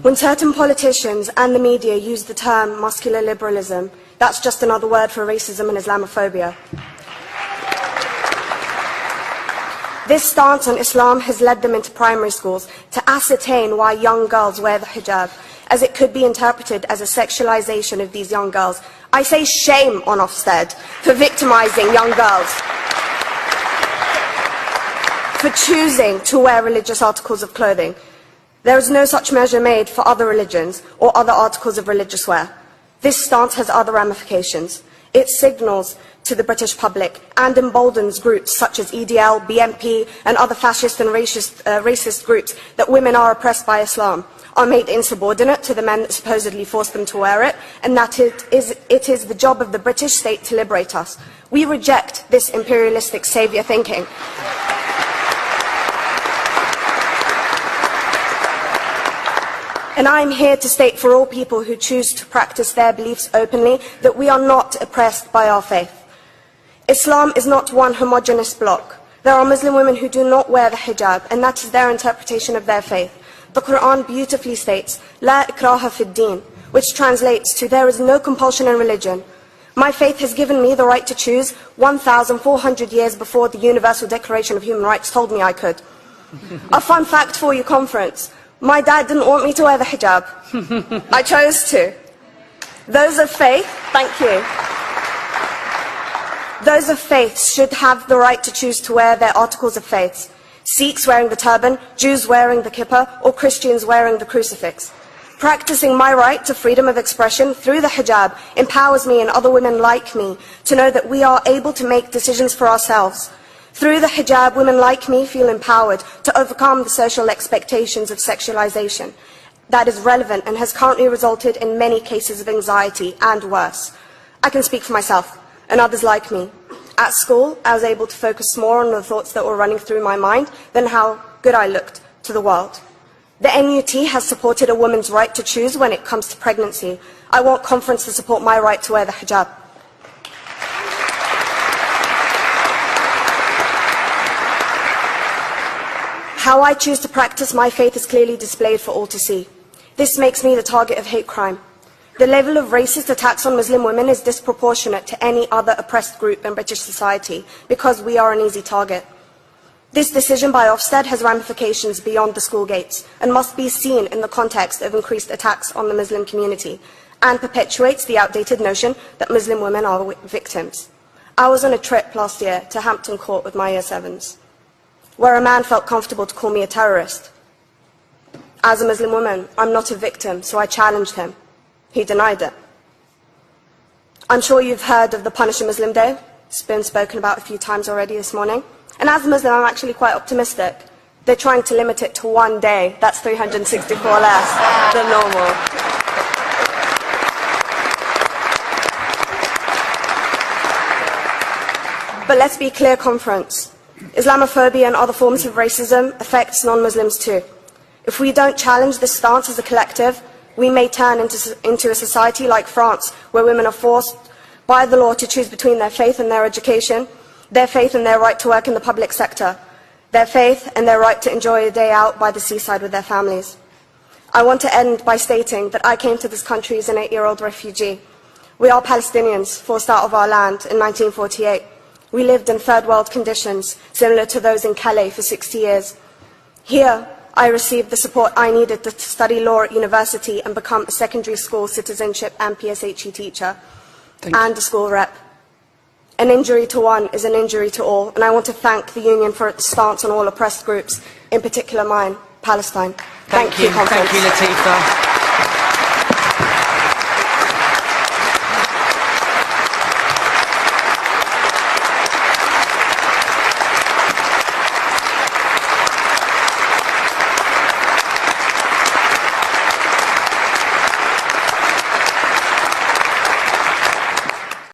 When certain politicians and the media use the term muscular liberalism, that's just another word for racism and Islamophobia. This stance on Islam has led them into primary schools to ascertain why young girls wear the hijab, as it could be interpreted as a sexualization of these young girls. I say shame on Ofsted for victimizing young girls, for choosing to wear religious articles of clothing. There is no such measure made for other religions or other articles of religious wear. This stance has other ramifications. It signals to the British public and emboldens groups such as EDL, BNP and other fascist and racist groups that women are oppressed by Islam, are made insubordinate to the men that supposedly forced them to wear it, and that it is the job of the British state to liberate us. We reject this imperialistic saviour thinking. And I am here to state for all people who choose to practice their beliefs openly that we are not oppressed by our faith. Islam is not one homogeneous block. There are Muslim women who do not wear the hijab, and that is their interpretation of their faith. The Quran beautifully states, "La ikraha fid din," which translates to, "There is no compulsion in religion." My faith has given me the right to choose 1,400 years before the Universal Declaration of Human Rights told me I could. A fun fact for you, conference. My dad didn't want me to wear the hijab. I chose to. Those of faith, thank you. Those of faith should have the right to choose to wear their articles of faith. Sikhs wearing the turban, Jews wearing the kippah, or Christians wearing the crucifix. Practicing my right to freedom of expression through the hijab empowers me and other women like me to know that we are able to make decisions for ourselves. Through the hijab, women like me feel empowered to overcome the social expectations of sexualization that is relevant and has currently resulted in many cases of anxiety and worse. I can speak for myself and others like me. At school, I was able to focus more on the thoughts that were running through my mind than how good I looked to the world. The NUT has supported a woman's right to choose when it comes to pregnancy. I want conference to support my right to wear the hijab. How I choose to practice my faith is clearly displayed for all to see. This makes me the target of hate crime. The level of racist attacks on Muslim women is disproportionate to any other oppressed group in British society because we are an easy target. This decision by Ofsted has ramifications beyond the school gates and must be seen in the context of increased attacks on the Muslim community and perpetuates the outdated notion that Muslim women are victims. I was on a trip last year to Hampton Court with my Year 7s, where a man felt comfortable to call me a terrorist. As a Muslim woman, I'm not a victim, so I challenged him. He denied it. I'm sure you've heard of the Punish a Muslim Day. It's been spoken about a few times already this morning. And as a Muslim, I'm actually quite optimistic. They're trying to limit it to one day. That's 364 less than normal. But let's be clear, conference. Islamophobia and other forms of racism affects non-Muslims too. If we don't challenge this stance as a collective, we may turn into a society like France, where women are forced by the law to choose between their faith and their education, their faith and their right to work in the public sector, their faith and their right to enjoy a day out by the seaside with their families. I want to end by stating that I came to this country as an 8-year-old refugee. We are Palestinians, forced out of our land in 1948. We lived in third world conditions, similar to those in Calais for 60 years. Here, I received the support I needed to study law at university and become a secondary school citizenship and PSHE teacher and a school rep. An injury to one is an injury to all, and I want to thank the Union for its stance on all oppressed groups, in particular mine, Palestine. Thank you, Thank you, Latifa.